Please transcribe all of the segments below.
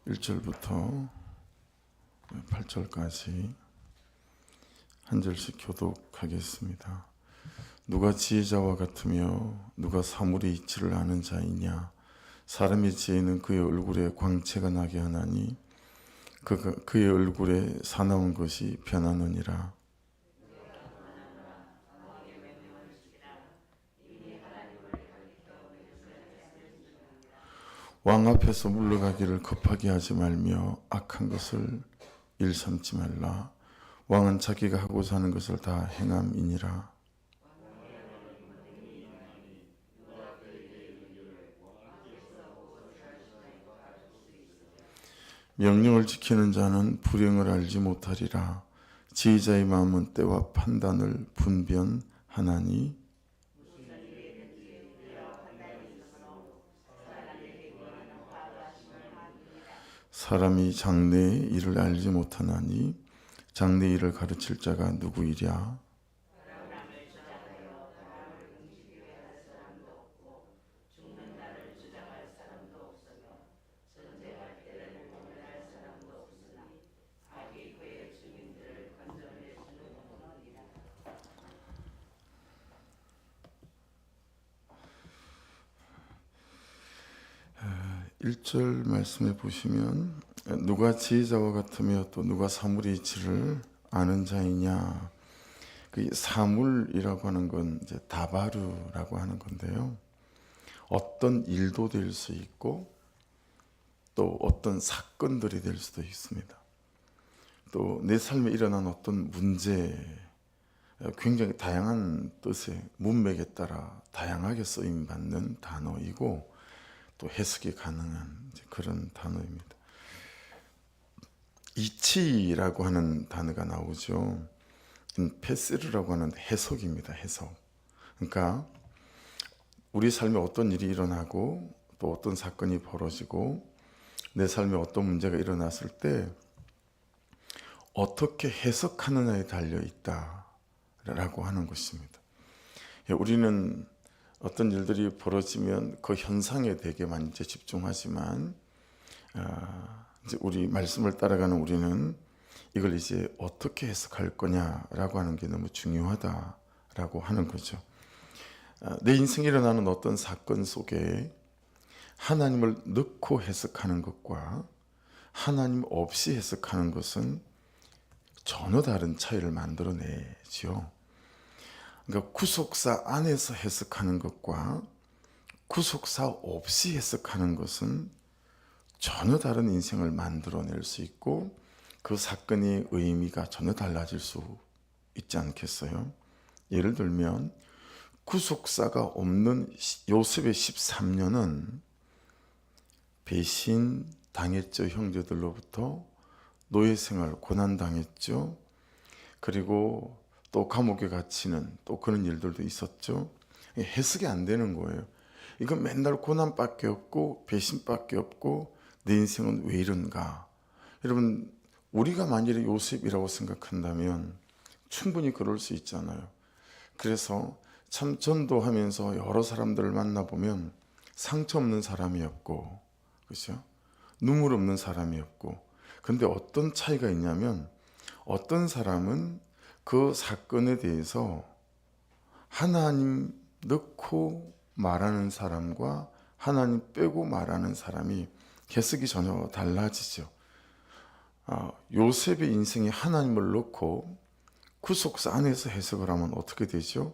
1절부터 8절까지 한 절씩 교독하겠습니다. 누가 지혜자와 같으며 누가 사물의 이치를 아는 자이냐. 사람의 지혜는 그의 얼굴에 광채가 나게 하나니 그의 얼굴에 사나운 것이 변하느니라. 왕 앞에서 물러가기를 급하게 하지 말며 악한 것을 일삼지 말라. 왕은 자기가 하고자 하는 것을 다 행함이니라. 명령을 지키는 자는 불행을 알지 못하리라. 지혜자의 마음은 때와 판단을 분별하나니 사람이 장래의 일을 알지 못하나니 장래의 일을 가르칠 자가 누구이랴. 일절 말씀해 보시면 누가 지혜자와 같으며 또 누가 사물의 이치를 아는 자이냐. 그 사물이라고 하는 건 이제 다바르라고 하는 건데요. 어떤 일도 될 수 있고 또 어떤 사건들이 될 수도 있습니다. 또 내 삶에 일어난 어떤 문제, 굉장히 다양한 뜻의 문맥에 따라 다양하게 쓰임받는 단어이고 또 해석이 가능한 그런 단어입니다. 이치라고 하는 단어가 나오죠. 페스르라고 하는 해석입니다. 해석. 그러니까 우리 삶에 어떤 일이 일어나고 또 어떤 사건이 벌어지고 내 삶에 어떤 문제가 일어났을 때 어떻게 해석하느냐에 달려있다라고 하는 것입니다. 우리는 어떤 일들이 벌어지면 그 현상에 되게만 이제 집중하지만 이제 우리 말씀을 따라가는 우리는 이걸 이제 어떻게 해석할 거냐라고 하는 게 너무 중요하다라고 하는 거죠. 내 인생에 일어나는 어떤 사건 속에 하나님을 넣고 해석하는 것과 하나님 없이 해석하는 것은 전혀 다른 차이를 만들어내죠. 그러니까 구속사 안에서 해석하는 것과 구속사 없이 해석하는 것은 전혀 다른 인생을 만들어낼 수 있고 그 사건의 의미가 전혀 달라질 수 있지 않겠어요? 예를 들면 구속사가 없는 요셉의 13년은 배신 당했죠. 형제들로부터 노예생활 고난당했죠. 그리고 또 감옥에 갇히는 또 그런 일들도 있었죠. 해석이 안 되는 거예요. 이건 맨날 고난밖에 없고 배신밖에 없고 내 인생은 왜 이런가. 여러분, 우리가 만일에 요셉이라고 생각한다면 충분히 그럴 수 있잖아요. 그래서 참 전도하면서 여러 사람들을 만나보면 상처 없는 사람이 없고, 그렇죠? 눈물 없는 사람이 없고. 근데 어떤 차이가 있냐면 어떤 사람은 그 사건에 대해서 하나님 넣고 말하는 사람과 하나님 빼고 말하는 사람이 해석이 전혀 달라지죠. 요셉의 인생에 하나님을 넣고 구속사 안에서 해석을 하면 어떻게 되죠?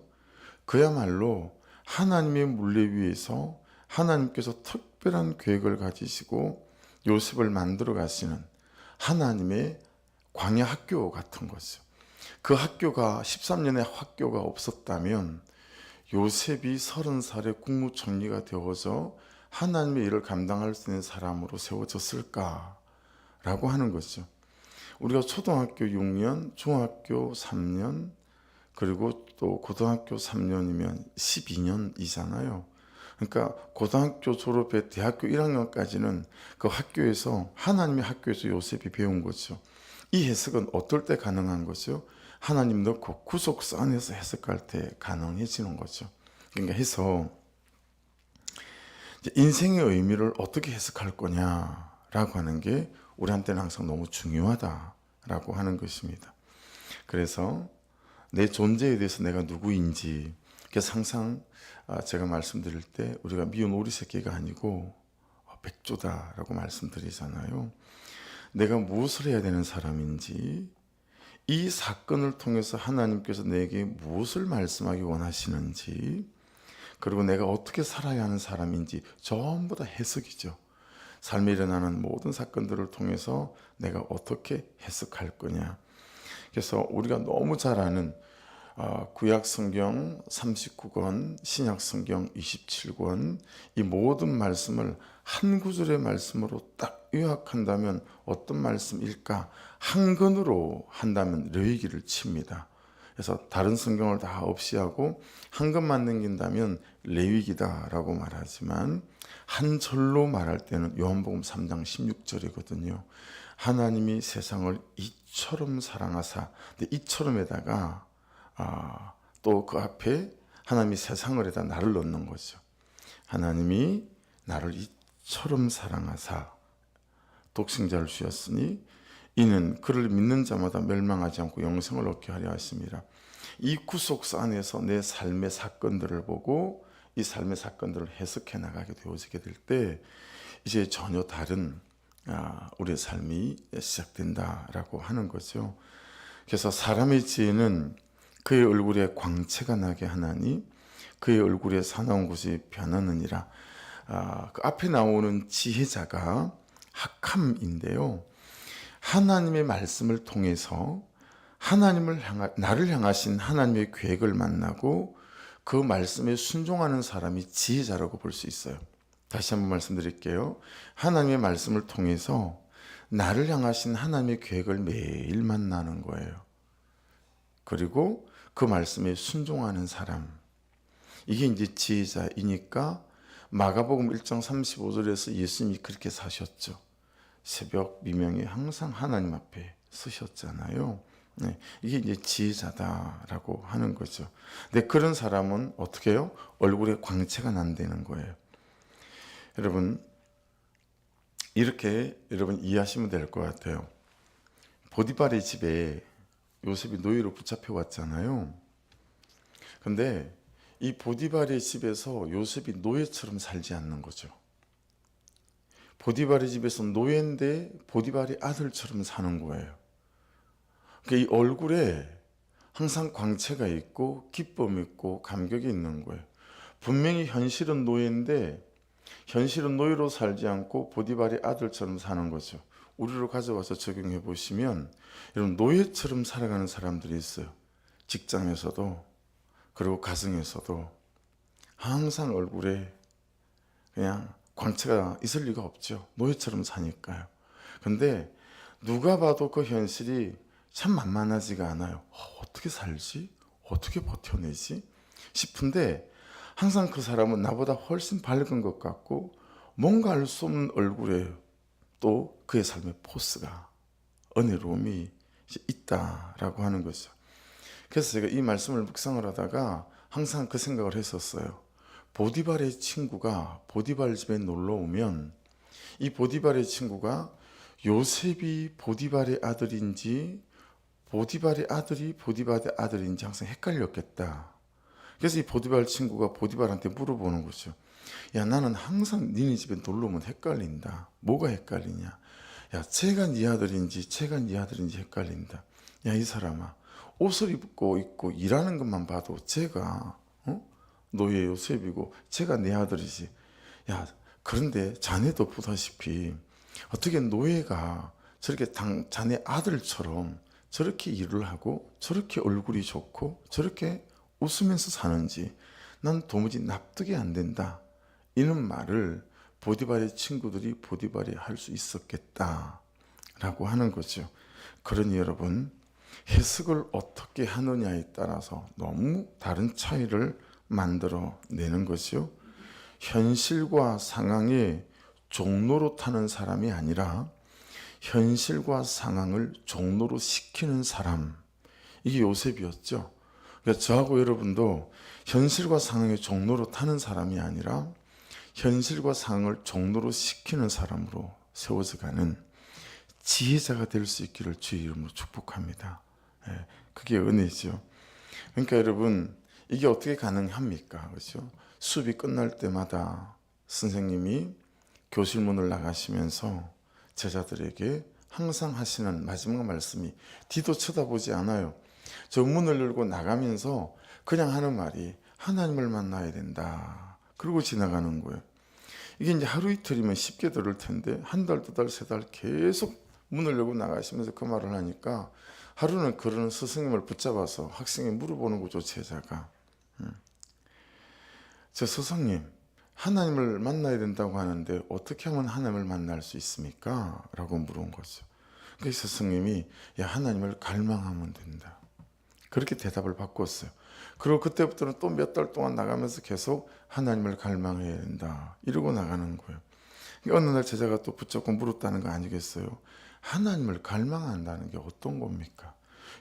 그야말로 하나님의 물레 위에서 하나님께서 특별한 계획을 가지시고 요셉을 만들어 가시는 하나님의 광야 학교 같은 거죠. 그 학교가 13년의 학교가 없었다면 요셉이 30살에 국무총리가 되어서 하나님의 일을 감당할 수 있는 사람으로 세워졌을까라고 하는 거죠. 우리가 초등학교 6년, 중학교 3년, 그리고 또 고등학교 3년이면 12년이잖아요. 그러니까 고등학교 졸업해 대학교 1학년까지는 그 학교에서 하나님의 학교에서 요셉이 배운 거죠. 이 해석은 어떨 때 가능한 거죠? 하나님 넣고 구속사 안에서 해석할 때 가능해지는 거죠. 그러니까 해서 인생의 의미를 어떻게 해석할 거냐 라고 하는 게 우리한테는 항상 너무 중요하다라고 하는 것입니다. 그래서 내 존재에 대해서 내가 누구인지, 그래서 항상 제가 말씀드릴 때 우리가 미운 오리 새끼가 아니고 백조다라고 말씀드리잖아요. 내가 무엇을 해야 되는 사람인지, 이 사건을 통해서 하나님께서 내게 무엇을 말씀하기 원하시는지, 그리고 내가 어떻게 살아야 하는 사람인지 전부 다 해석이죠. 삶에 일어나는 모든 사건들을 통해서 내가 어떻게 해석할 거냐. 그래서 우리가 너무 잘 아는 구약 성경 39권, 신약 성경 27권, 이 모든 말씀을 한 구절의 말씀으로 딱 요약한다면 어떤 말씀일까? 한 권으로 한다면 레위기를 칩니다. 그래서 다른 성경을 다 없이 하고 한 권만 남긴다면 레위기다라고 말하지만, 한 절로 말할 때는 요한복음 3장 16절이거든요. 하나님이 세상을 이처럼 사랑하사, 근데 이처럼에다가 또 그 앞에 하나님이 세상을 에다 나를 넣는 거죠. 하나님이 나를 이처럼 사랑하사 독생자를 주셨으니 이는 그를 믿는 자마다 멸망하지 않고 영생을 얻게 하려 하심이라. 이 구속사 안에서 내 삶의 사건들을 보고 이 삶의 사건들을 해석해 나가게 되어지게 될 때 이제 전혀 다른 우리의 삶이 시작된다라고 하는 거죠. 그래서 사람의 지혜는 그의 얼굴에 광채가 나게 하나니 그의 얼굴에 사나운 곳이 변하느니라. 그 앞에 나오는 지혜자가 학함인데요. 하나님의 말씀을 통해서 나를 향하신 하나님의 계획을 만나고 그 말씀에 순종하는 사람이 지혜자라고 볼 수 있어요. 다시 한번 말씀드릴게요. 하나님의 말씀을 통해서 나를 향하신 하나님의 계획을 매일 만나는 거예요. 그리고 그 말씀에 순종하는 사람, 이게 이제 지혜자이니까 마가복음 1장 35절에서 예수님이 그렇게 사셨죠. 새벽 미명에 항상 하나님 앞에 서셨잖아요. 네, 이게 이제 지혜자다라고 하는 거죠. 근데 그런 사람은 어떻게 해요? 얼굴에 광채가 난다는 거예요. 여러분, 이렇게 여러분 이해하시면 될 것 같아요. 보디발의 집에 요셉이 노예로 붙잡혀 왔잖아요. 근데 이 보디발의 집에서 요셉이 노예처럼 살지 않는 거죠. 보디발의 집에서 노예인데 보디발의 아들처럼 사는 거예요. 그러니까 이 얼굴에 항상 광채가 있고 기쁨이 있고 감격이 있는 거예요. 분명히 현실은 노예인데 현실은 노예로 살지 않고 보디발의 아들처럼 사는 거죠. 우리로 가져와서 적용해 보시면 여러분, 노예처럼 살아가는 사람들이 있어요. 직장에서도 그리고 가정에서도 항상 얼굴에 그냥 광채가 있을 리가 없죠. 노예처럼 사니까요. 근데 누가 봐도 그 현실이 참 만만하지가 않아요. 어떻게 살지? 어떻게 버텨내지? 싶은데 항상 그 사람은 나보다 훨씬 밝은 것 같고 뭔가 알 수 없는 얼굴에 또 그의 삶의 포스가, 은혜로움이 있다라고 하는 거죠. 그래서 제가 이 말씀을 묵상을 하다가 항상 그 생각을 했었어요. 보디발의 친구가 보디발 집에 놀러 오면 이 보디발의 친구가 요셉이 보디발의 아들인지 보디발의 아들이 보디발의 아들인지 항상 헷갈렸겠다. 그래서 이 보디발 친구가 보디발한테 물어보는 거죠. 야, 나는 항상 니네 집에 놀러 오면 헷갈린다. 뭐가 헷갈리냐? 야, 쟤가 네 아들인지 쟤가 네 아들인지 헷갈린다. 야, 이 사람아, 옷을 입고 있고 일하는 것만 봐도 쟤가 노예 요셉이고 쟤가 내 아들이지. 야, 그런데 자네도 보다시피 어떻게 노예가 저렇게 자네 아들처럼 저렇게 일을 하고 저렇게 얼굴이 좋고 저렇게 웃으면서 사는지 난 도무지 납득이 안 된다. 이런 말을 보디발의 친구들이 보디발이 할 수 있었겠다라고 하는 거죠. 그러니 여러분, 해석을 어떻게 하느냐에 따라서 너무 다른 차이를 만들어내는 거죠. 현실과 상황에 종로로 타는 사람이 아니라 현실과 상황을 종로로 시키는 사람, 이게 요셉이었죠. 그러니까 저하고 여러분도 현실과 상황의 종로로 타는 사람이 아니라 현실과 상황을 종로로 시키는 사람으로 세워져가는 지혜자가 될 수 있기를 주의 이름으로 축복합니다. 그게 은혜죠. 그러니까 여러분, 이게 어떻게 가능합니까? 그렇죠? 수업이 끝날 때마다 선생님이 교실 문을 나가시면서 제자들에게 항상 하시는 마지막 말씀이, 뒤도 쳐다보지 않아요. 저 문을 열고 나가면서 그냥 하는 말이 하나님을 만나야 된다. 그러고 지나가는 거예요. 이게 이제 하루 이틀이면 쉽게 들을 텐데 한 달, 두 달, 세 달 계속 문을 열고 나가시면서 그 말을 하니까 하루는 그러는 스승님을 붙잡아서 학생이 물어보는 거죠. 제자가, 저 스승님, 하나님을 만나야 된다고 하는데 어떻게 하면 하나님을 만날 수 있습니까? 라고 물은 거죠. 그 스승님이, 야, 하나님을 갈망하면 된다. 그렇게 대답을 바꿨어요. 그리고 그때부터는 또 몇 달 동안 나가면서 계속 하나님을 갈망해야 된다. 이러고 나가는 거예요. 어느 날 제자가 또 붙잡고 물었다는 거 아니겠어요? 하나님을 갈망한다는 게 어떤 겁니까?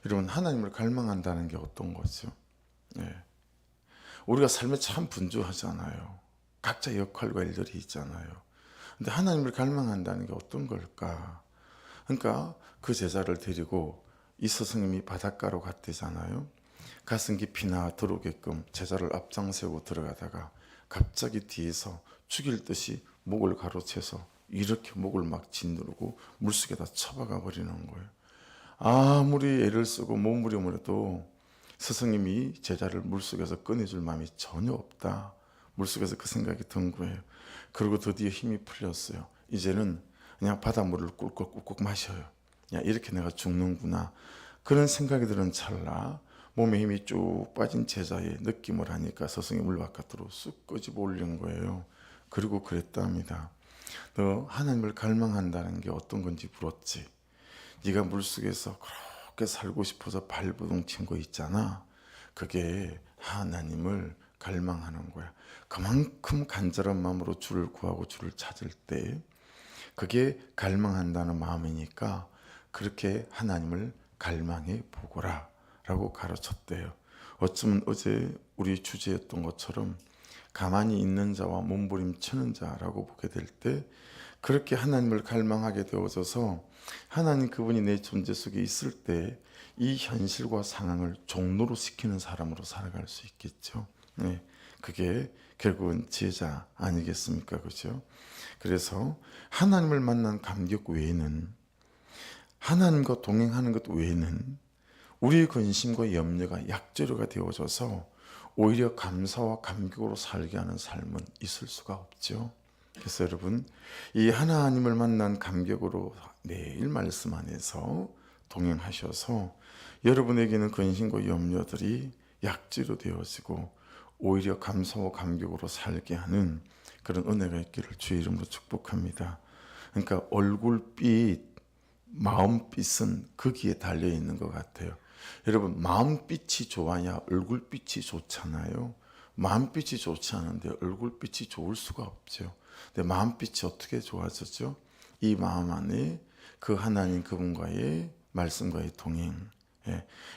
여러분, 하나님을 갈망한다는 게 어떤 거죠? 우리가 삶에 참 분주하잖아요. 각자 역할과 일들이 있잖아요. 근데 하나님을 갈망한다는 게 어떤 걸까? 그러니까 그 제자를 데리고 이 스승님이 바닷가로 갔대잖아요. 가슴 깊이나 들어오게끔 제자를 앞장세우고 들어가다가 갑자기 뒤에서 죽일 듯이 목을 가로채서 이렇게 목을 막 짓누르고 물속에다 쳐박아 버리는 거예요. 아무리 애를 쓰고 몸부림을 해도 스승님이 제자를 물속에서 꺼내줄 마음이 전혀 없다. 물속에서 그 생각이 든 거예요. 그리고 드디어 힘이 풀렸어요. 이제는 그냥 바닷물을 꿀꺽꿀꺽 마셔요. 야, 이렇게 내가 죽는구나. 그런 생각이 드는 찰나 몸에 힘이 쭉 빠진 제자의 느낌을 하니까 스승이 물 바깥으로 쑥 끄집어 올린 거예요. 그리고 그랬답니다. 너 하나님을 갈망한다는 게 어떤 건지 물었지. 네가 물속에서 그렇게 살고 싶어서 발버둥 친 거 있잖아. 그게 하나님을 갈망하는 거야. 그만큼 간절한 마음으로 주를 구하고 주를 찾을 때 그게 갈망한다는 마음이니까 그렇게 하나님을 갈망해 보거라 라고 가르쳤대요. 어쩌면 어제 우리 주제였던 것처럼 가만히 있는 자와 몸부림치는 자라고 보게 될 때 그렇게 하나님을 갈망하게 되어져서 하나님 그분이 내 존재 속에 있을 때 이 현실과 상황을 종로로 시키는 사람으로 살아갈 수 있겠죠. 그게 결국은 지혜자 아니겠습니까? 그죠? 그래서 하나님을 만난 감격 외에는, 하나님과 동행하는 것 외에는 우리의 근심과 염려가 약재료가 되어져서 오히려 감사와 감격으로 살게 하는 삶은 있을 수가 없죠. 그래서 여러분, 이 하나님을 만난 감격으로 매일 말씀 안에서 동행하셔서 여러분에게는 근심과 염려들이 약재로 되어지고 오히려 감사와 감격으로 살게 하는 그런 은혜가 있기를 주의 이름으로 축복합니다. 그러니까 얼굴빛, 마음빛은 거기에 달려 있는 것 같아요. 여러분, 마음빛이 좋아야 얼굴빛이 좋잖아요. 마음빛이 좋지 않은데 얼굴빛이 좋을 수가 없죠. 근데 마음빛이 어떻게 좋아졌죠? 이 마음 안에 그 하나님 그분과의 말씀과의 동행.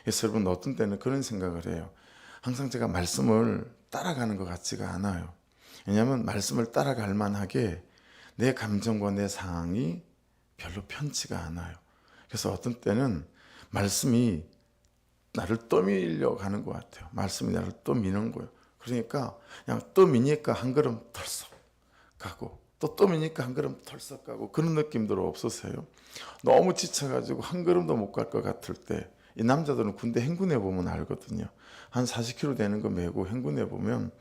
그래서 여러분, 어떤 때는 그런 생각을 해요. 항상 제가 말씀을 따라가는 것 같지가 않아요. 왜냐하면 말씀을 따라갈 만하게 내 감정과 내 상황이 별로 편치가 않아요. 그래서 어떤 때는 말씀이 나를 떠밀려 가는 것 같아요. 말씀이 나를 떠미는 거예요. 그러니까 그냥 떠미니까 한 걸음 털썩 가고 또 떠미니까 한 걸음 털썩 가고 그런 느낌들 없으세요? 너무 지쳐가지고 한 걸음도 못 갈 것 같을 때, 이 남자들은 군대 행군해 보면 알거든요. 한 40km 되는 거 메고 행군해 보면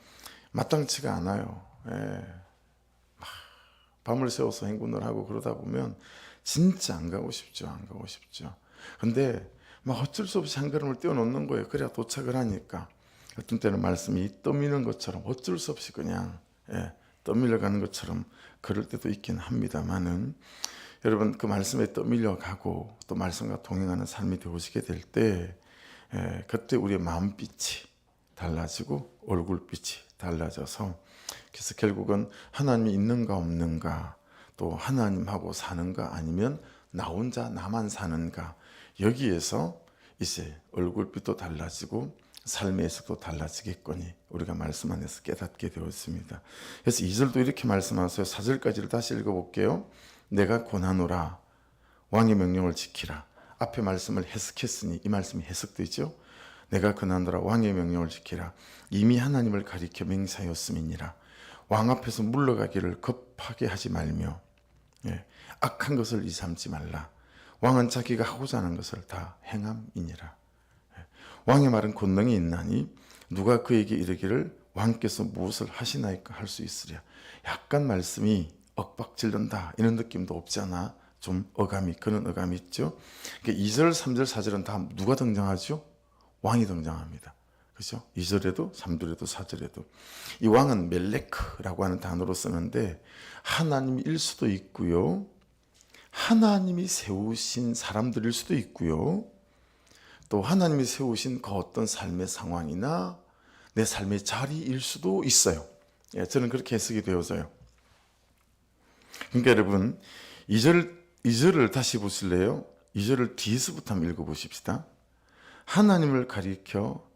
마땅치가 않아요. 밤을 새워서 행군을 하고 그러다 보면 진짜 안 가고 싶죠. 안 가고 싶죠. 근데 막 어쩔 수 없이 한 걸음을 떼어놓는 거예요. 그래야 도착을 하니까. 어떤 때는 말씀이 떠미는 것처럼 어쩔 수 없이 그냥 떠밀려 가는 것처럼 그럴 때도 있긴 합니다만은, 여러분, 그 말씀에 떠밀려 가고 또 말씀과 동행하는 삶이 되어지게 될 때 그때 우리의 마음빛이 달라지고 얼굴빛이 달라져서, 그래서 결국은 하나님이 있는가 없는가, 또 하나님하고 사는가 아니면 나 혼자 나만 사는가, 여기에서 이제 얼굴빛도 달라지고 삶의 해석도 달라지겠거니 우리가 말씀 안에서 깨닫게 되었습니다. 그래서 2절도 이렇게 말씀하세요. 4절까지를 다시 읽어볼게요. 내가 고나노라. 왕의 명령을 지키라. 앞에 말씀을 해석했으니 이 말씀이 해석되죠. 내가 고나노라. 왕의 명령을 지키라. 이미 하나님을 가리켜 맹세하였음이니라. 왕 앞에서 물러가기를 급하게 하지 말며 악한 것을 이삼지 말라. 왕은 자기가 하고자 하는 것을 다 행함이니라. 왕의 말은 권능이 있나니 누가 그에게 이르기를 왕께서 무엇을 하시나이까 할 수 있으랴. 약간 말씀이 엇박질른다 이런 느낌도 없지 않아 좀 그런 어감이 있죠. 2절, 3절, 4절은 다 누가 등장하죠? 왕이 등장합니다. 그렇죠? 2절에도 3절에도 4절에도. 이 왕은 멜레크라고 하는 단어로 쓰는데 하나님일 수도 있고요. 하나님이 세우신 사람들일 수도 있고요. 또 하나님이 세우신 그 어떤 삶의 상황이나 내 삶의 자리일 수도 있어요. 저는 그렇게 해석이 되어서요. 그러니까 여러분 2절을 다시 보실래요? 2절을 뒤에서부터 한번 읽어보십시다. 하나님을 가리켜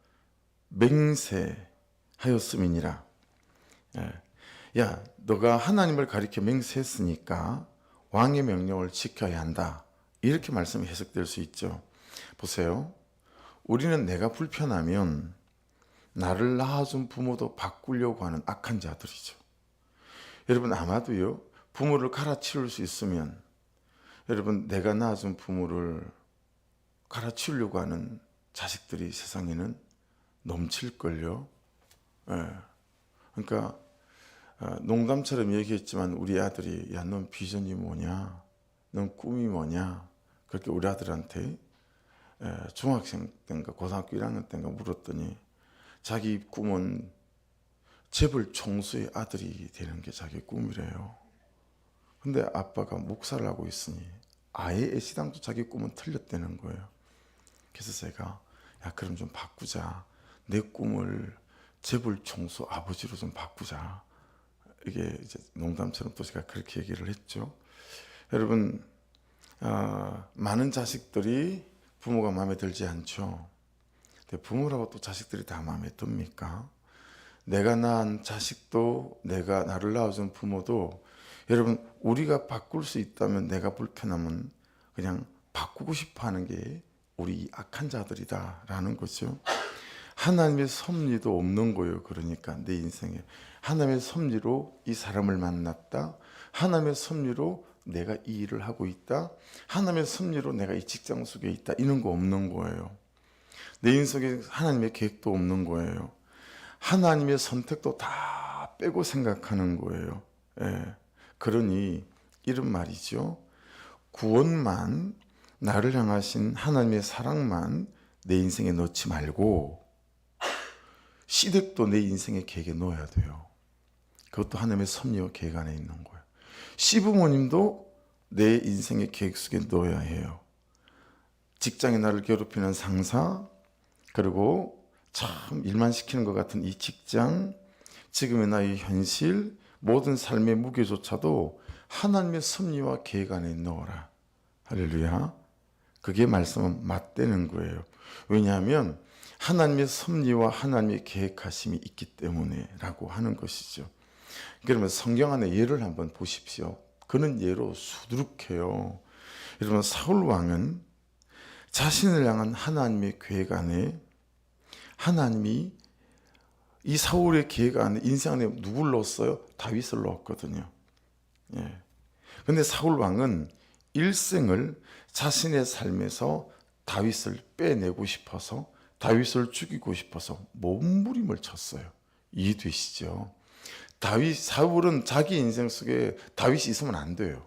맹세하였음이니라. 야, 너가 하나님을 가리켜 맹세했으니까 왕의 명령을 지켜야 한다. 이렇게 말씀이 해석될 수 있죠. 보세요. 우리는 내가 불편하면 나를 낳아준 부모도 바꾸려고 하는 악한 자들이죠. 여러분 아마도요. 부모를 갈아치울 수 있으면 여러분 내가 낳아준 부모를 갈아치우려고 하는 자식들이 세상에는 넘칠걸요. 그러니까 농담처럼 얘기했지만 우리 아들이 야, 넌 비전이 뭐냐? 넌 꿈이 뭐냐? 그렇게 우리 아들한테 중학생 때인가 고등학교 1학년 때인가 물었더니 자기 꿈은 재벌 총수의 아들이 되는 게 자기 꿈이래요. 근데 아빠가 목사를 하고 있으니 아예 애시당초 자기 꿈은 틀렸다는 거예요. 그래서 제가 야 그럼 좀 바꾸자. 내 꿈을 재벌 총수 아버지로 좀 바꾸자. 이게 이제 농담처럼 또 제가 그렇게 얘기를 했죠. 여러분 많은 자식들이 부모가 마음에 들지 않죠. 근데 부모라고 또 자식들이 다 마음에 듭니까? 내가 낳은 자식도 내가 나를 낳아준 부모도 여러분 우리가 바꿀 수 있다면 내가 불편하면 그냥 바꾸고 싶어 하는 게 우리 악한 자들이다라는 거죠. 하나님의 섭리도 없는 거예요. 그러니까 내 인생에 하나님의 섭리로 이 사람을 만났다. 하나님의 섭리로 내가 이 일을 하고 있다. 하나님의 섭리로 내가 이 직장 속에 있다. 이런 거 없는 거예요. 내 인생에 하나님의 계획도 없는 거예요. 하나님의 선택도 다 빼고 생각하는 거예요. 그러니 이런 말이죠. 구원만 나를 향하신 하나님의 사랑만 내 인생에 넣지 말고 시댁도 내 인생의 계획에 넣어야 돼요. 그것도 하나님의 섭리와 계획 안에 있는 거예요. 시부모님도 내 인생의 계획 속에 넣어야 해요. 직장에 나를 괴롭히는 상사, 그리고 참 일만 시키는 것 같은 이 직장, 지금의 나의 현실, 모든 삶의 무게조차도 하나님의 섭리와 계획 안에 넣어라. 할렐루야. 그게 말씀은 맞대는 거예요. 왜냐하면 하나님의 섭리와 하나님의 계획하심이 있기 때문에 라고 하는 것이죠. 그러면 성경 안에 예를 한번 보십시오. 그는 예로 수두룩해요. 여러분 사울 왕은 자신을 향한 하나님의 계획 안에 하나님이 이 사울의 계획 안에 인생 안에 누굴 넣었어요? 다윗을 넣었거든요. 그런데 사울 왕은 일생을 자신의 삶에서 다윗을 빼내고 싶어서 다윗을 죽이고 싶어서 몸부림을 쳤어요. 이해되시죠? 사울은 자기 인생 속에 다윗이 있으면 안 돼요.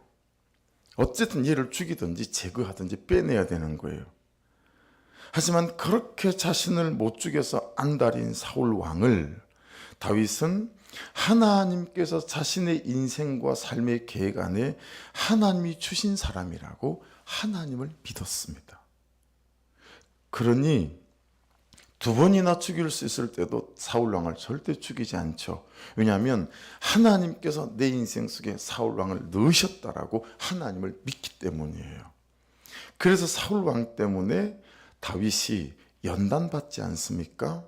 어쨌든 얘를 죽이든지 제거하든지 빼내야 되는 거예요. 하지만 그렇게 자신을 못 죽여서 안달인 사울 왕을 다윗은 하나님께서 자신의 인생과 삶의 계획 안에 하나님이 주신 사람이라고 하나님을 믿었습니다. 그러니 두 번이나 죽일 수 있을 때도 사울 왕을 절대 죽이지 않죠. 왜냐하면 하나님께서 내 인생 속에 사울 왕을 넣으셨다라고 하나님을 믿기 때문이에요. 그래서 사울 왕 때문에 다윗이 연단받지 않습니까?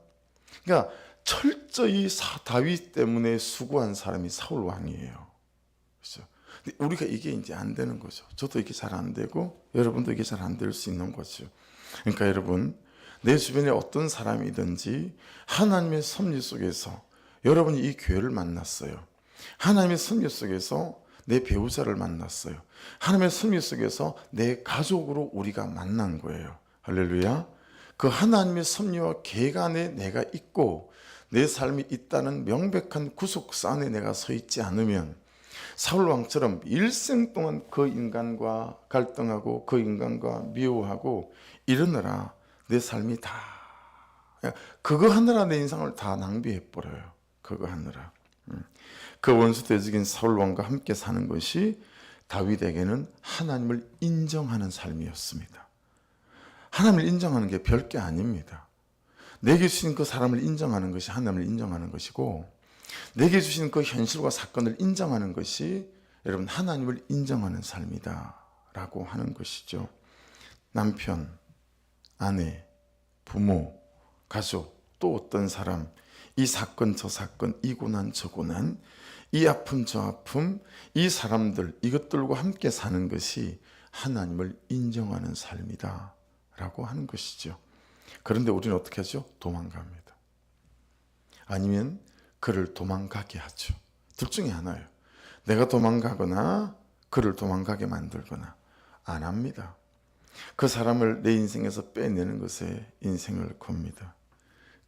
그러니까 철저히 다윗 때문에 수고한 사람이 사울 왕이에요. 그렇죠? 근데 우리가 이게 이제 안 되는 거죠. 저도 이게 잘 안 되고 여러분도 이게 잘 안 될 수 있는 거죠. 그러니까 여러분, 내 주변에 어떤 사람이든지 하나님의 섭리 속에서 여러분이 이 교회를 만났어요. 하나님의 섭리 속에서 내 배우자를 만났어요. 하나님의 섭리 속에서 내 가족으로 우리가 만난 거예요. 할렐루야. 그 하나님의 섭리와 계획 안에 내가 있고 내 삶이 있다는 명백한 구속사 안에 내가 서 있지 않으면 사울왕처럼 일생 동안 그 인간과 갈등하고 그 인간과 미워하고 이러느라 내 삶이 다 그거 하느라 내 인생을 다 낭비해버려요. 그거 하느라. 그 원수 대적인 사울왕과 함께 사는 것이 다윗에게는 하나님을 인정하는 삶이었습니다. 하나님을 인정하는 게 별게 아닙니다. 내게 주신 그 사람을 인정하는 것이 하나님을 인정하는 것이고, 내게 주신 그 현실과 사건을 인정하는 것이 여러분 하나님을 인정하는 삶이다 라고 하는 것이죠. 남편, 아내, 부모, 가족, 또 어떤 사람, 이 사건 저 사건, 이 고난 저 고난, 이 아픔 저 아픔, 이 사람들, 이것들과 함께 사는 것이 하나님을 인정하는 삶이다 라고 하는 것이죠. 그런데 우리는 어떻게 하죠? 도망갑니다. 아니면 그를 도망가게 하죠. 둘 중에 하나예요. 내가 도망가거나 그를 도망가게 만들거나 안 합니다. 그 사람을 내 인생에서 빼내는 것에 인생을 겁니다.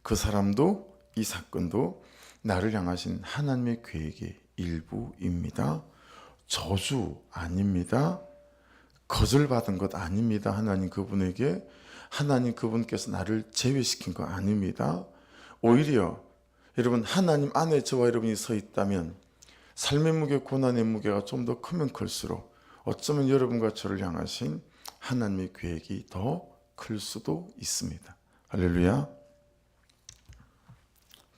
그 사람도 이 사건도 나를 향하신 하나님의 계획의 일부입니다. 저주 아닙니다. 거절받은 것 아닙니다. 하나님 그분에게. 하나님 그분께서 나를 제외시킨 거 아닙니다. 오히려 여러분 하나님 안에 저와 여러분이 서 있다면 삶의 무게, 고난의 무게가 좀 더 크면 클수록 어쩌면 여러분과 저를 향하신 하나님의 계획이 더 클 수도 있습니다. 할렐루야.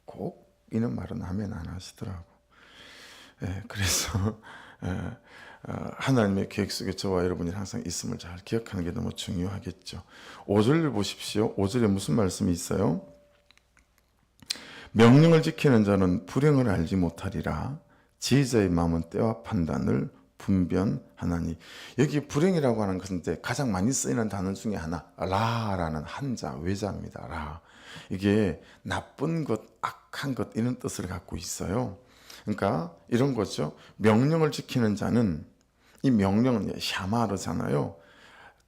꼭 이런 말은 하면 안 하시더라고. 그래서 하나님의 계획 속에 저와 여러분이 항상 있음을 잘 기억하는 게 너무 중요하겠죠. 5절을 보십시오. 5절에 무슨 말씀이 있어요? 명령을 지키는 자는 불행을 알지 못하리라. 지혜자의 마음은 때와 판단을 분별하나니. 여기 불행이라고 하는 것은 이제 가장 많이 쓰이는 단어 중에 하나, 라라는 한자, 외자입니다. 라. 이게 나쁜 것, 악한 것 이런 뜻을 갖고 있어요. 그러니까 이런 거죠. 명령을 지키는 자는, 이 명령은 샤마르잖아요.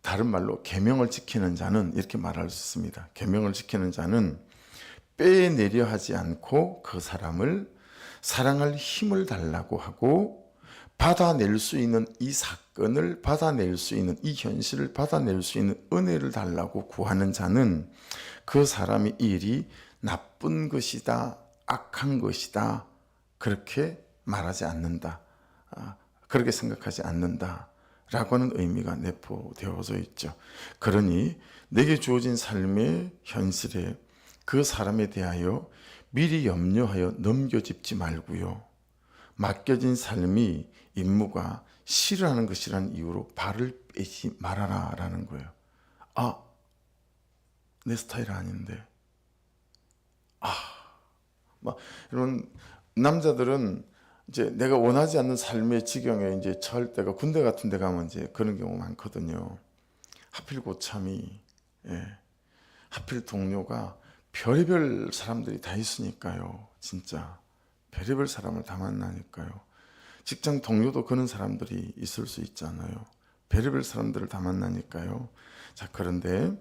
다른 말로 계명을 지키는 자는 이렇게 말할 수 있습니다. 계명을 지키는 자는 빼내려 하지 않고 그 사람을 사랑할 힘을 달라고 하고 받아낼 수 있는 이 사건을 받아낼 수 있는 이 현실을 받아낼 수 있는 은혜를 달라고 구하는 자는 그 사람의 일이 나쁜 것이다, 악한 것이다 그렇게 말하지 않는다. 그렇게 생각하지 않는다 라고 하는 의미가 내포되어져 있죠. 그러니 내게 주어진 삶의 현실에 그 사람에 대하여 미리 염려하여 넘겨짚지 말고요. 맡겨진 삶이 임무가 싫어하는 것이라는 이유로 발을 빼지 말아라 라는 거예요. 내 스타일 아닌데. 이런 남자들은 이제 내가 원하지 않는 삶의 지경에 이제 처할 때가 군대 같은 데 가면 이제 그런 경우 많거든요. 하필 고참이, 하필 동료가 별의별 사람들이 다 있으니까요. 진짜 별의별 사람을 다 만나니까요. 직장 동료도 그런 사람들이 있을 수 있잖아요. 별의별 사람들을 다 만나니까요. 자, 그런데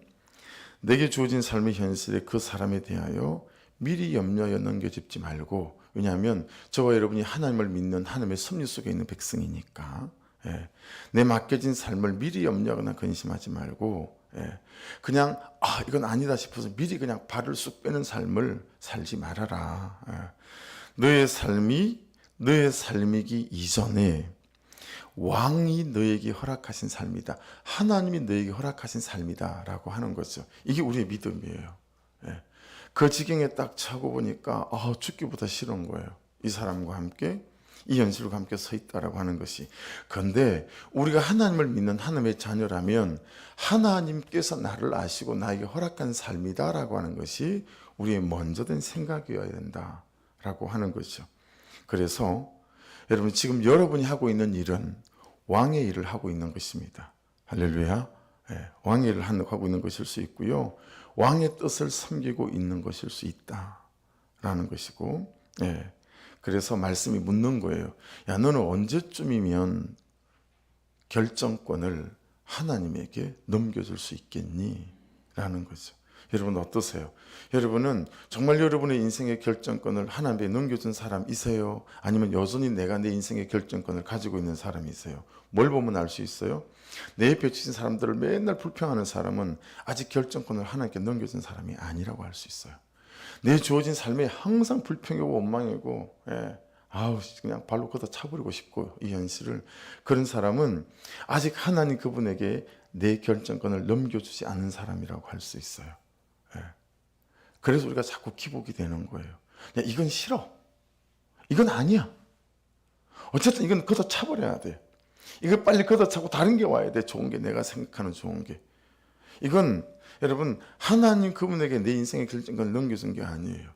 내게 주어진 삶의 현실에 그 사람에 대하여 미리 염려하여 넘겨짚지 말고, 왜냐하면 저와 여러분이 하나님을 믿는 하나님의 섭리 속에 있는 백성이니까 내 맡겨진 삶을 미리 염려하거나 근심하지 말고 그냥 이건 아니다 싶어서 미리 그냥 발을 쑥 빼는 삶을 살지 말아라. 너의 삶이기 이전에 왕이 너에게 허락하신 삶이다. 하나님이 너에게 허락하신 삶이다 라고 하는 거죠. 이게 우리의 믿음이에요. 그 지경에 딱 차고 보니까 죽기보다 싫은 거예요. 이 사람과 함께 이 현실과 함께 서 있다라고 하는 것이. 그런데 우리가 하나님을 믿는 하나님의 자녀라면 하나님께서 나를 아시고 나에게 허락한 삶이다라고 하는 것이 우리의 먼저 된 생각이어야 된다라고 하는 거죠. 그래서 여러분 지금 여러분이 하고 있는 일은 왕의 일을 하고 있는 것입니다. 할렐루야. 왕의 일을 하고 있는 것일 수 있고요. 왕의 뜻을 섬기고 있는 것일 수 있다라는 것이고, 그래서 말씀이 묻는 거예요. 야, 너는 언제쯤이면 결정권을 하나님에게 넘겨줄 수 있겠니? 라는 거죠. 여러분 어떠세요? 여러분은 정말 여러분의 인생의 결정권을 하나님께 넘겨준 사람이세요? 아니면 여전히 내가 내 인생의 결정권을 가지고 있는 사람이세요? 뭘 보면 알 수 있어요? 내 옆에 주신 사람들을 맨날 불평하는 사람은 아직 결정권을 하나님께 넘겨준 사람이 아니라고 할 수 있어요. 내 주어진 삶에 항상 불평이고 원망이고, 그냥 발로 걷어 차버리고 싶고, 이 현실을, 그런 사람은 아직 하나님 그분에게 내 결정권을 넘겨주지 않은 사람이라고 할 수 있어요. 그래서 우리가 자꾸 기복이 되는 거예요. 야, 이건 싫어. 이건 아니야. 어쨌든 이건 걷어 차버려야 돼. 이거 빨리 걷어차고 다른 게 와야 돼. 좋은 게, 내가 생각하는 좋은 게. 이건 여러분 하나님 그분에게 내 인생의 결정권을 넘겨준 게 아니에요.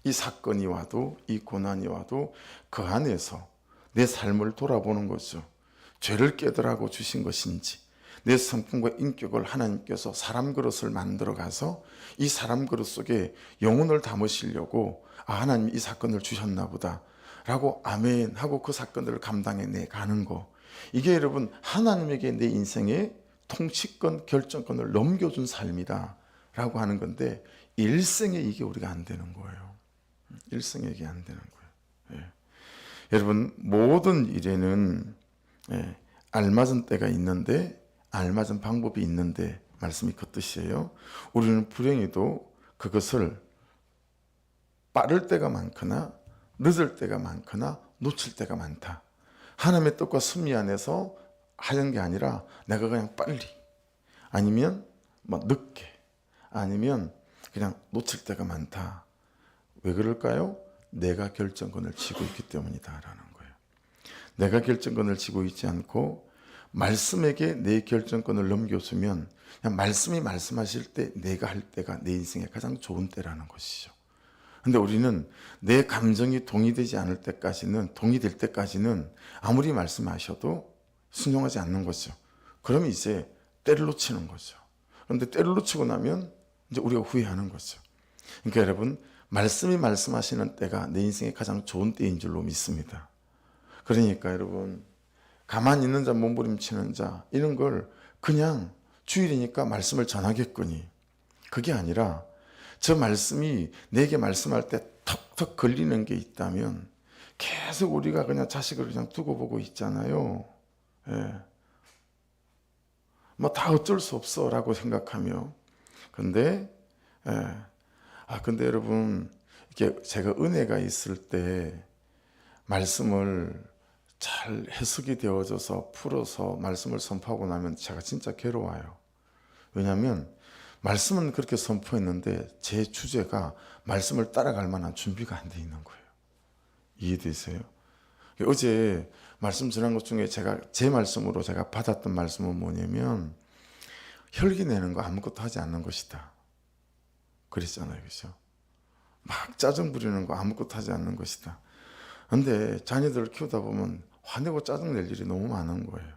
이 사건이 와도, 이 고난이 와도 그 안에서 내 삶을 돌아보는 거죠. 죄를 깨달으라고 주신 것인지, 내 성품과 인격을 하나님께서 사람 그릇을 만들어 가서 이 사람 그릇 속에 영혼을 담으시려고 하나님 이 사건을 주셨나 보다 라고 아멘 하고 그 사건들을 감당해내 가는 거, 이게 여러분 하나님에게 내 인생의 통치권, 결정권을 넘겨준 삶이다 라고 하는 건데, 일생에 이게 우리가 안 되는 거예요. 일생에 이게 안 되는 거예요. 여러분 모든 일에는 알맞은 때가 있는데, 알맞은 방법이 있는데, 말씀이 그 뜻이에요. 우리는 불행히도 그것을 빠를 때가 많거나 늦을 때가 많거나 놓칠 때가 많다. 하나님의 뜻과 섭리 안에서 하는 게 아니라 내가 그냥 빨리, 아니면 늦게, 아니면 그냥 놓칠 때가 많다. 왜 그럴까요? 내가 결정권을 쥐고 있기 때문이다라는 거예요. 내가 결정권을 쥐고 있지 않고 말씀에게 내 결정권을 넘겨주면 그냥 말씀이 말씀하실 때 내가 할 때가 내 인생의 가장 좋은 때라는 것이죠. 근데 우리는 내 감정이 동의되지 않을 때까지는, 동의될 때까지는 아무리 말씀하셔도 순종하지 않는 거죠. 그러면 이제 때를 놓치는 거죠. 그런데 때를 놓치고 나면 이제 우리가 후회하는 거죠. 그러니까 여러분, 말씀이 말씀하시는 때가 내 인생의 가장 좋은 때인 줄로 믿습니다. 그러니까 여러분, 가만히 있는 자 몸부림치는 자, 이런 걸 그냥 주일이니까 말씀을 전하겠거니, 그게 아니라 저 말씀이 내게 말씀할 때 턱턱 걸리는 게 있다면 계속 우리가 그냥 자식을 그냥 두고 보고 있잖아요. 다 어쩔 수 없어 라고 생각하며. 근데 여러분, 이게 제가 은혜가 있을 때 말씀을 잘 해석이 되어져서 풀어서 말씀을 선포하고 나면 제가 진짜 괴로워요. 왜냐하면 말씀은 그렇게 선포했는데 제 주제가 말씀을 따라갈 만한 준비가 안 돼 있는 거예요. 이해되세요? 어제 말씀 전한 것 중에 제 말씀으로 제가 받았던 말씀은 뭐냐면, 혈기 내는 거 아무것도 하지 않는 것이다. 그랬잖아요. 그렇죠? 막 짜증 부리는 거 아무것도 하지 않는 것이다. 근데 자녀들을 키우다 보면 화내고 짜증 낼 일이 너무 많은 거예요.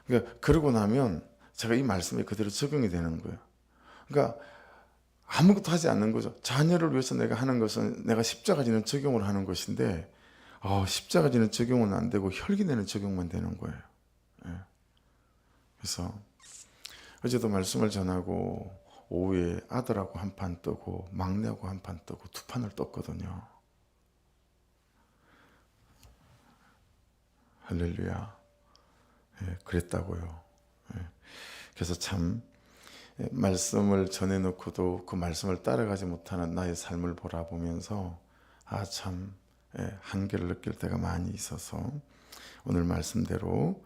그러니까 그러고 나면 제가 이 말씀에 그대로 적용이 되는 거예요. 그러니까 아무것도 하지 않는 거죠. 자녀를 위해서 내가 하는 것은 내가 십자가 지는 적용을 하는 것인데, 십자가 지는 적용은 안 되고 혈기 내는 적용만 되는 거예요. 그래서 어제도 말씀을 전하고 오후에 아들하고 한 판 뜨고 막내하고 한 판 뜨고 2판을 떴거든요. 할렐루야. 그랬다고요. 그래서 참 말씀을 전해놓고도 그 말씀을 따라가지 못하는 나의 삶을 바라보면서 참 한계를 느낄 때가 많이 있어서, 오늘 말씀대로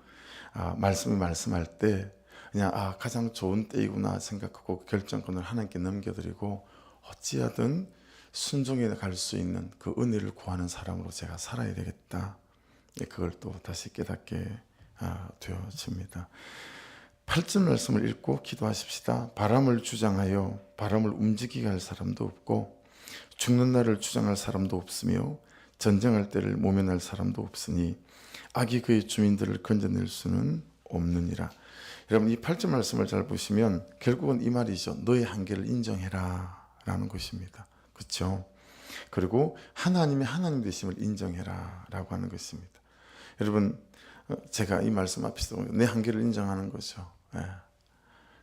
말씀이 말씀할 때 그냥 가장 좋은 때이구나 생각하고 결정권을 하나님께 넘겨드리고 어찌하든 순종해 갈 수 있는 그 은혜를 구하는 사람으로 제가 살아야 되겠다. 그걸 또 다시 깨닫게 되어집니다. 8절 말씀을 읽고 기도하십시다. 바람을 주장하여 바람을 움직이게 할 사람도 없고 죽는 날을 주장할 사람도 없으며 전쟁할 때를 모면할 사람도 없으니 악이 그의 주민들을 건져낼 수는 없느니라. 여러분, 이 8절 말씀을 잘 보시면 결국은 이 말이죠. 너의 한계를 인정해라 라는 것입니다. 그렇죠? 그리고 하나님의 하나님 되심을 인정해라 라고 하는 것입니다. 여러분, 제가 이 말씀 앞에서 내 한계를 인정하는 거죠. 예.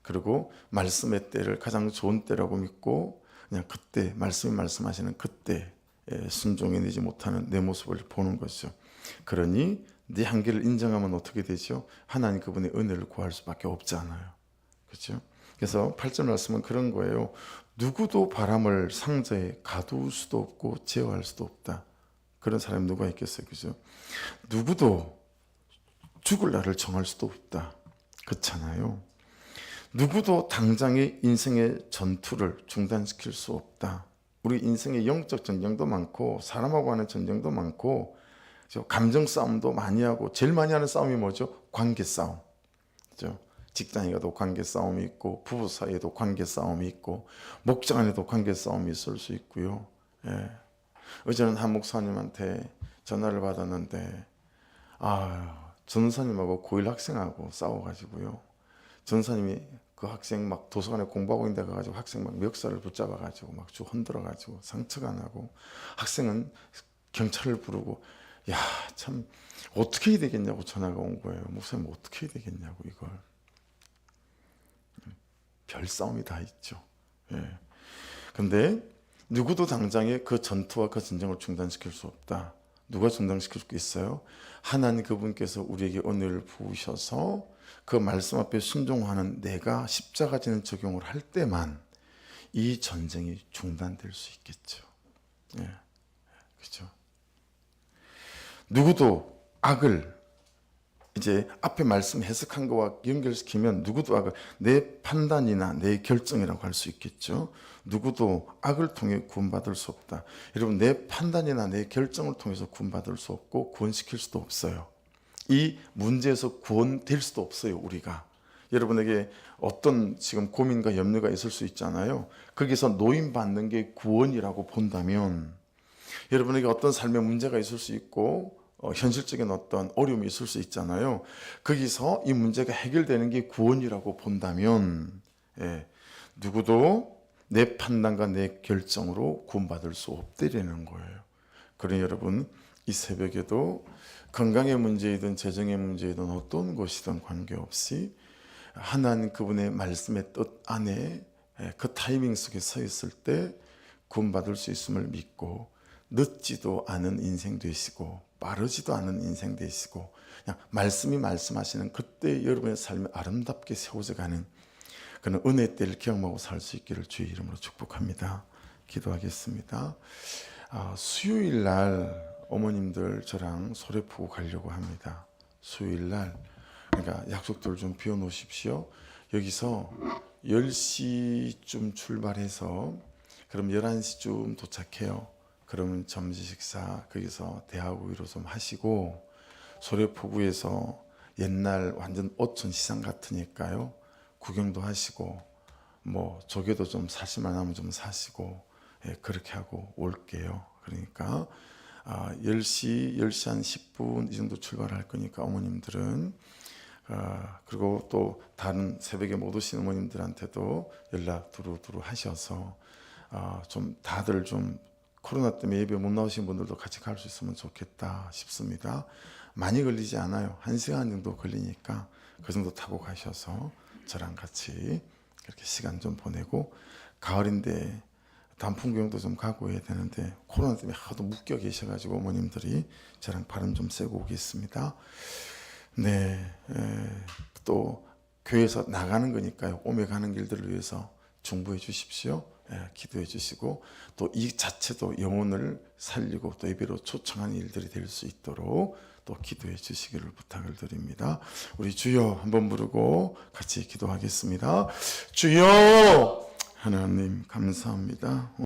그리고 말씀의 때를 가장 좋은 때라고 믿고 그냥 그때 말씀이 말씀하시는 그때 순종해내지 못하는 내 모습을 보는 거죠. 그러니 네 한계를 인정하면 어떻게 되죠? 하나님 그분의 은혜를 구할 수밖에 없잖아요. 그렇죠? 그래서 8절 말씀은 그런 거예요. 누구도 바람을 상자에 가두을 수도 없고 제어할 수도 없다. 그런 사람이 누가 있겠어요? 그죠? 누구도 죽을 날을 정할 수도 없다. 그렇잖아요. 누구도 당장의 인생의 전투를 중단시킬 수 없다. 우리 인생의 영적 전쟁도 많고 사람하고 하는 전쟁도 많고 감정 싸움도 많이 하고 제일 많이 하는 싸움이 뭐죠? 관계 싸움. 그렇죠? 직장에 가도 관계 싸움이 있고 부부 사이에도 관계 싸움이 있고 목장 안에도 관계 싸움이 있을 수 있고요. 예. 어제는 한 목사님한테 전화를 받았는데 전사님하고 고1 학생하고 싸워가지고요. 전사님이 그 학생 막 도서관에 공부하고 있는 데 가가지고 학생 막 멱살을 붙잡아가지고 막 쭉 흔들어가지고 상처가 나고 학생은 경찰을 부르고 야, 참 어떻게 해야 되겠냐고 전화가 온 거예요. 목사님 어떻게 해야 되겠냐고 이걸. 별 싸움이 다 있죠. 예. 근데 누구도 당장에 그 전투와 그 전쟁을 중단시킬 수 없다. 누가 중단시킬 수 있어요? 하나님 그분께서 우리에게 은혜를 부으셔서 그 말씀 앞에 순종하는 내가 십자가 지는 적용을 할 때만 이 전쟁이 중단될 수 있겠죠. 예. 그렇죠. 누구도 악을 이제 앞에 말씀 해석한 거와 연결시키면 누구도 악을 내 판단이나 내 결정이라고 할 수 있겠죠. 누구도 악을 통해 구원받을 수 없다. 여러분, 내 판단이나 내 결정을 통해서 구원받을 수 없고 구원시킬 수도 없어요. 이 문제에서 구원될 수도 없어요. 우리가 여러분에게 어떤 지금 고민과 염려가 있을 수 있잖아요. 거기서 노인받는 게 구원이라고 본다면 여러분에게 어떤 삶의 문제가 있을 수 있고 현실적인 어떤 어려움이 있을 수 있잖아요. 거기서 이 문제가 해결되는 게 구원이라고 본다면 누구도 내 판단과 내 결정으로 구원받을 수 없다라는 거예요. 그러니 여러분, 이 새벽에도 건강의 문제이든 재정의 문제이든 어떤 것이든 관계없이 하나님 그분의 말씀의 뜻 안에 그 타이밍 속에 서 있을 때 구원받을 수 있음을 믿고 늦지도 않은 인생 되시고 빠르지도 않은 인생 되시고 그냥 말씀이 말씀하시는 그때 여러분의 삶이 아름답게 세워져 가는 그런 은혜 때를 경험하고 살 수 있기를 주의 이름으로 축복합니다. 기도하겠습니다. 수요일 날 어머님들 저랑 소래포구 가려고 합니다. 수요일 날 그러니까 약속들 좀 비워놓으십시오. 여기서 10시쯤 출발해서 그럼 11시쯤 도착해요. 그러면 점심 식사 거기서 대하구이로 좀 하시고 소래포구에서 옛날 완전 어촌 시장 같으니까요. 구경도 하시고 뭐 조개도 좀 사실만 하면 좀 사시고 그렇게 하고 올게요. 그러니까 10시 한 10분 이 정도 출발할 거니까 어머님들은 그리고 또 다른 새벽에 못 오신 어머님들한테도 연락 두루두루 하셔서 좀 다들 좀 코로나 때문에 예배 못 나오신 분들도 같이 갈 수 있으면 좋겠다 싶습니다. 많이 걸리지 않아요. 1시간 정도 걸리니까 그 정도 타고 가셔서 저랑 같이 그렇게 시간 좀 보내고 가을인데 단풍구경도 좀 가고 해야 되는데 코로나 때문에 하도 묶여 계셔가지고 어머님들이 저랑 발음 좀 쐬고 오겠습니다. 네, 또 교회에서 나가는 거니까요. 오며 가는 길들을 위해서 중보해 주십시오. 기도해 주시고 또 이 자체도 영혼을 살리고 또 예배로 초청하는 일들이 될 수 있도록 또 기도해 주시기를 부탁을 드립니다. 우리 주여 한번 부르고 같이 기도하겠습니다. 주여 하나님 감사합니다.